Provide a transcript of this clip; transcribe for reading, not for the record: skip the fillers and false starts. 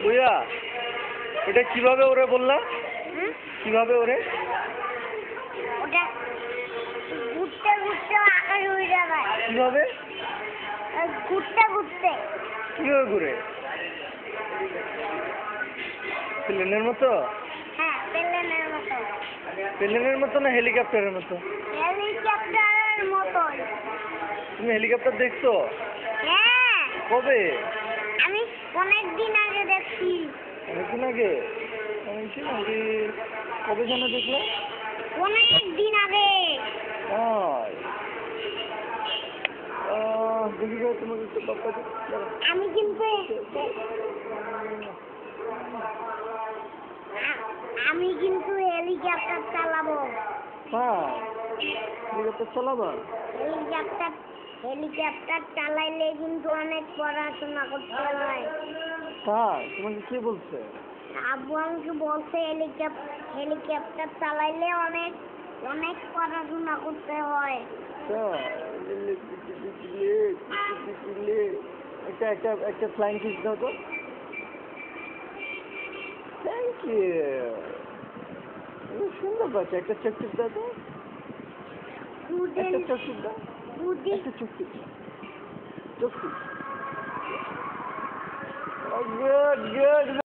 বুঝা ওটা কিভাবে ওরে বললা? কিভাবে ওরে? ওটা ঘুরতে ঘুরতে আকাশ উড়ে যায়। কিভাবে? ঘুরতে ঘুরতে। কিভাবে ঘুরে? প্লেনের মতো? হ্যাঁ, প্লেনের মতো। প্লেনের মতো না হেলিকপ্টারের মতো? হেলিকপ্টারের মতো। তুমি হেলিকপ্টার দেখছো? হ্যাঁ। কবে? আমি অনেকদিন আগে দেখছি। অনেকদিন আগে? অনেকদিন আগে? কবে যেন দেখলে? অনেকদিন আগে। দেখি যাও তোমাকে একটু বাপ্পা দিই। আমি কিন্তু হেলিকপ্টার চালাবো। হ্যাঁ, হেলিকপ্টার চালাবা? হেলিকপ্টার চালাইলে কিন্তু অনেক পড়াশোনা করতে হয়। হ্যাঁ, তোমাকে কে বলছে? আব্বু আমাকে বলছে হেলিকপ্টার চালাইলে অনেক অনেক পড়াশোনা করতে হয়। একটা ফ্লাইং কিস দাও তো। Thank you. সুন্দর বাচ্চা, একটা চোখ টিপ দাও তো। একটা চোখ টিপ দাও। একটা চোখ টিপ। চোখ টিপ। Good good.